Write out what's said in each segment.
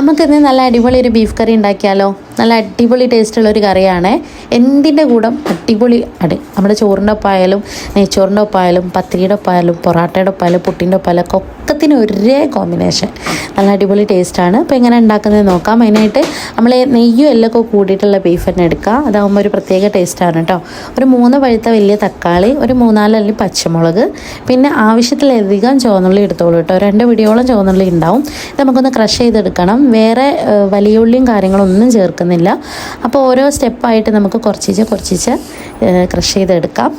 നമുക്കിന്ന് നല്ല അടിപൊളി ഒരു ബീഫ് കറി ഉണ്ടാക്കിയാലോ. നല്ല അടിപൊളി ടേസ്റ്റുള്ളൊരു കറിയാണ്. എന്തിൻ്റെ കൂടെ അടിപൊളി നമ്മുടെ ചോറിൻ്റെ ഒപ്പമായാലും നെയ്ച്ചോറിൻ്റെ ഒപ്പമായാലും പത്തിരിയുടെ ഒപ്പമായാലും പൊറാട്ടയുടെ ഒപ്പമായാലും പുട്ടിൻ്റെ ഒപ്പമായാലും ഒക്കത്തിന് ഒരേ കോമ്പിനേഷൻ. നല്ല അടിപൊളി ടേസ്റ്റാണ്. അപ്പോൾ എങ്ങനെ ഉണ്ടാക്കുന്നത് നോക്കാം. അതിനായിട്ട് നമ്മൾ നെയ്യും എല്ലൊക്കെ കൂടിയിട്ടുള്ള ബീഫ് തന്നെ എടുക്കുക. അതാകുമ്പോൾ ഒരു പ്രത്യേക ടേസ്റ്റാണ് കേട്ടോ. ഒരു 3 പഴുത്ത വലിയ തക്കാളി, ഒരു 3-4 അല്ലി പച്ചമുളക്, പിന്നെ ആവശ്യത്തിലധികം ചുവന്നുള്ളി എടുത്തോളൂ കേട്ടോ. 2 പിടിയോളം ചുവന്നുള്ളി ഉണ്ടാവും. ഇത് നമുക്കൊന്ന് ക്രഷ് ചെയ്തെടുക്കണം. വേറെ വലിയ ഉള്ളിയും കാര്യങ്ങളൊന്നും ചേർക്കുന്നില്ല. അപ്പോൾ ഓരോ സ്റ്റെപ്പായിട്ട് നമുക്ക് കുറച്ച് ക്രഷ് ചെയ്തെടുക്കാം.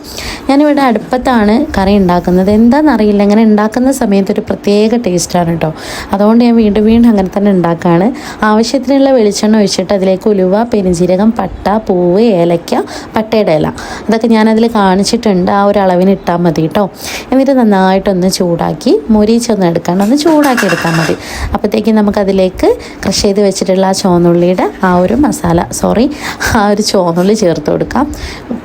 ഞാനിവിടെ അടുപ്പത്താണ് കറി ഉണ്ടാക്കുന്നത്. എന്താണെന്നറിയില്ല, ഇങ്ങനെ ഉണ്ടാക്കുന്ന സമയത്ത് ഒരു പ്രത്യേക ടേസ്റ്റാണ് കേട്ടോ. അതുകൊണ്ട് ഞാൻ വീണ്ടും അങ്ങനെ തന്നെ ഉണ്ടാക്കുകയാണ്. ആവശ്യത്തിനുള്ള വെളിച്ചെണ്ണ ഒഴിച്ചിട്ട് അതിലേക്ക് ഉലുവ, പെരുംജീരകം, പട്ട, പൂവ്, ഏലക്ക, പട്ടയുടെ ഇല, അതൊക്കെ ഞാനതിൽ കാണിച്ചിട്ടുണ്ട്. ആ ഒരു അളവിന് ഇട്ടാൽ മതി കേട്ടോ. എന്നിട്ട് നന്നായിട്ടൊന്ന് ചൂടാക്കി മൊരിച്ചൊന്ന് എടുക്കണം. ഒന്ന് ചൂടാക്കി എടുത്താൽ മതി. അപ്പോഴത്തേക്കും നമുക്കതിലേക്ക് ക്രഷ് ചെയ്ത് വെച്ചിട്ടുള്ള ആ ചുവന്നുള്ളിയുടെ ആ ഒരു ആ ഒരു ചുവന്നുള്ളി ചേർത്ത് കൊടുക്കാം.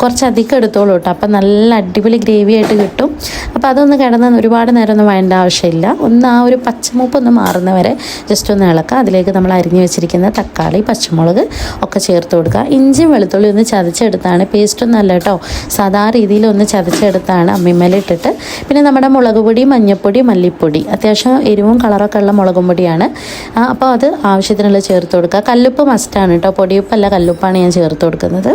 കുറച്ചധികം എടുത്തോളൂ കേട്ടോ. അപ്പം നല്ല അടിപൊളി ഗ്രേവി ആയിട്ട് കിട്ടും. അപ്പോൾ അതൊന്ന് കിടന്ന് ഒരുപാട് നേരം ഒന്നും വേണ്ട ആവശ്യമില്ല. ഒന്ന് ആ ഒരു പച്ചമൂപ്പൊന്ന് മാറുന്നവരെ ജസ്റ്റ് ഒന്ന് ഇളക്കുക. അതിലേക്ക് നമ്മൾ അരിഞ്ഞു വെച്ചിരിക്കുന്ന തക്കാളി, പച്ചമുളക് ഒക്കെ ചേർത്ത് കൊടുക്കുക. ഇഞ്ചിയും വെളുത്തുള്ളി ഒന്ന് ചതച്ചെടുത്താണ്, പേസ്റ്റൊന്നും അല്ല കേട്ടോ, സാധാ രീതിയിൽ ഒന്ന് ചതച്ചെടുത്താണ് അമ്മിമേലിട്ടിട്ട്. പിന്നെ നമ്മുടെ മുളക് പൊടി, മഞ്ഞൾപ്പൊടി, മല്ലിപ്പൊടി, അത്യാവശ്യം എരിവും കളറൊക്കെ ഉള്ള മുളകും പൊടിയാണ്. അപ്പോൾ അത് ആവശ്യത്തിനുള്ള ചേർത്ത് കൊടുക്കുക. കല്ലുപ്പ് മസ്റ്റാണ് കേട്ടോ, പൊടിയുപ്പല്ല കല്ലുപ്പാണ് ഞാൻ ചേർത്ത് കൊടുക്കുന്നത്.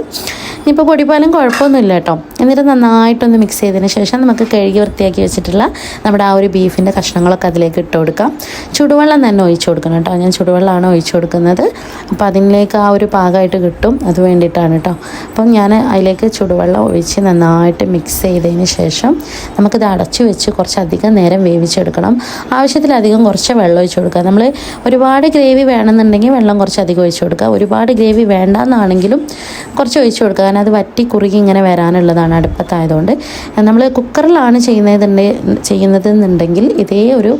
ഇനിയിപ്പോൾ പൊടിപ്പാലും കുഴപ്പമൊന്നുമില്ല കേട്ടോ. എന്നിട്ട് നന്നായിട്ടൊന്ന് മിക്സ് ചെയ്തതിന് ശേഷം നമുക്ക് കഴുകി വൃത്തിയാക്കി വെച്ചിട്ടുള്ള നമ്മുടെ ആ ഒരു ബീഫിൻ്റെ കഷ്ണങ്ങളൊക്കെ അതിലേക്ക് ഇട്ട് കൊടുക്കാം. ചുടുവെള്ളം തന്നെ ഒഴിച്ചു കൊടുക്കണം കേട്ടോ. ഞാൻ ചുടുവെള്ളമാണ് ഒഴിച്ചു കൊടുക്കുന്നത്. അപ്പോൾ അതിലേക്ക് ആ ഒരു പാകമായിട്ട് കിട്ടും, അത് വേണ്ടിയിട്ടാണ് കേട്ടോ. അപ്പം ഞാൻ അതിലേക്ക് ചുടുവെള്ളം ഒഴിച്ച് നന്നായിട്ട് മിക്സ് ചെയ്തതിന് ശേഷം നമുക്കിത് അടച്ചു വെച്ച് കുറച്ചധികം നേരം വേവിച്ചെടുക്കണം. ആവശ്യത്തിലധികം കുറച്ച് വെള്ളം ഒഴിച്ചു കൊടുക്കുക. നമ്മൾ ഒരുപാട് ഗ്രേവി വേണമെന്നുണ്ടെങ്കിൽ വെള്ളം കുറച്ചധികം ഒഴിച്ചു കൊടുക്കുക. ഒരുപാട് ഗ്രേവി വേണ്ടെന്നാണെങ്കിലും കുറച്ച് ഒഴിച്ചു കൊടുക്കുക. കാരണം അത് വറ്റി കുറുകി ഇങ്ങനെ വരാനുള്ളതാണ് അടുപ്പത്തായതുകൊണ്ട്. നമ്മൾ കുക്കറിലാണ് ചെയ്യുന്നതെന്നുണ്ടെങ്കിൽ ഇതേ ഒരു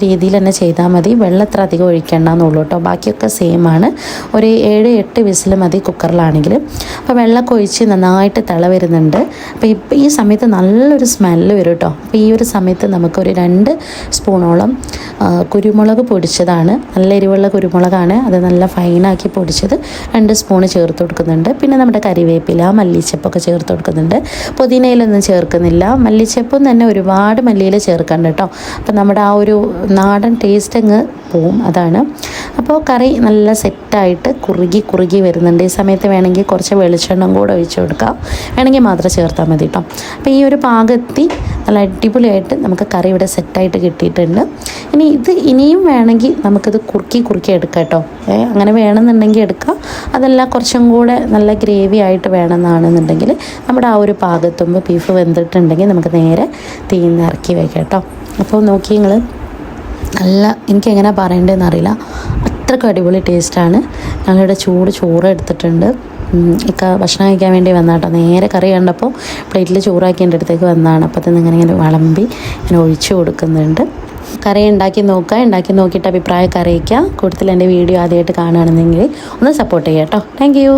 രീതിയിൽ തന്നെ ചെയ്താൽ മതി. വെള്ളം എത്ര അധികം ഒഴിക്കേണ്ടെന്നുള്ളൂ കേട്ടോ. ബാക്കിയൊക്കെ സെയിം ആണ്. ഒരു 7-8 വിസിൽ മതി കുക്കറിലാണെങ്കിൽ. അപ്പോൾ വെള്ളമൊക്കെ ഒഴിച്ച് നന്നായിട്ട് തിള വരുന്നുണ്ട്. അപ്പോൾ ഈ സമയത്ത് നല്ലൊരു സ്മെല്ല് വരും കേട്ടോ. അപ്പോൾ ഈ ഒരു സമയത്ത് നമുക്കൊരു 2 സ്പൂണോളം കുരുമുളക് പൊടിച്ചതാണ്, നല്ല എരിവുള്ള കുരുമുളകാണ്, അത് നല്ല ഫൈനാക്കി പൊടിച്ചത് 2 സ്പൂണ് ചേർത്ത് കൊടുക്കുന്നുണ്ട്. പിന്നെ നമ്മുടെ കരിവേപ്പില, മല്ലിച്ചപ്പൊക്കെ ചേർത്ത് കൊടുക്കുന്നുണ്ട്. പുതിനയിലൊന്നും ചേർക്കുന്നില്ല. മല്ലിച്ചപ്പും തന്നെ ഒരുപാട് മല്ലിയിൽ ചേർക്കണ്ട കേട്ടോ. അപ്പോൾ നമ്മുടെ ആ ഒരു നാടൻ ടേസ്റ്റ് അങ്ങ് പോവും, അതാണ്. അപ്പോൾ കറി നല്ല സെറ്റായിട്ട് കുറുകി വരുന്നുണ്ട്. ഈ സമയത്ത് വേണമെങ്കിൽ കുറച്ച് വെളിച്ചെണ്ണ കൂടെ ഒഴിച്ചു കൊടുക്കാം, വേണമെങ്കിൽ മാത്രം ചേർത്താൽ മതി കേട്ടോ. അപ്പോൾ ഈ ഒരു പാകത്തി നല്ല അടിപൊളിയായിട്ട് നമുക്ക് കറി ഇവിടെ സെറ്റായിട്ട് കിട്ടിയിട്ടുണ്ട്. ഇനിയും വേണമെങ്കിൽ നമുക്കിത് കുറുക്കി എടുക്കാം കേട്ടോ. അങ്ങനെ വേണമെന്നുണ്ടെങ്കിൽ എടുക്കാം. അതല്ല കുറച്ചും കൂടെ നല്ല ഗ്രേവി ആയിട്ട് വേണമെന്നാണെന്നുണ്ടെങ്കിൽ നമ്മുടെ ആ ഒരു പാകത്തുമ്പോൾ ബീഫ് വെന്തിട്ടുണ്ടെങ്കിൽ നമുക്ക് നേരെ തീയിന്ന് ഇറക്കി വയ്ക്കാം കേട്ടോ. അപ്പോൾ നോക്കി നിങ്ങൾ, നല്ല എനിക്കെങ്ങനെ പറയേണ്ടതെന്ന് അറിയില്ല, അത്രയ്ക്ക് അടിപൊളി ടേസ്റ്റാണ്. ഞങ്ങളിവിടെ ചോറ് എടുത്തിട്ടുണ്ട്. ഭക്ഷണം കഴിക്കാൻ വേണ്ടി വന്നാട്ടോ. നേരെ കറി കണ്ടപ്പോൾ പ്ലേറ്റിൽ ചോറാക്കി എൻ്റെ അടുത്തേക്ക് വന്നതാണ്. അപ്പോൾ അത് ഇങ്ങനെ വിളമ്പി ഞാൻ ഒഴിച്ചു കൊടുക്കുന്നുണ്ട്. കറി ഉണ്ടാക്കി നോക്കിയിട്ട് അഭിപ്രായമൊക്കെ അറിയിക്കുക. കൂടുതൽ എൻ്റെ വീഡിയോ ആദ്യമായിട്ട് കാണുകയാണെന്നെങ്കിൽ ഒന്ന് സപ്പോർട്ട് ചെയ്യാം കേട്ടോ. Thank you.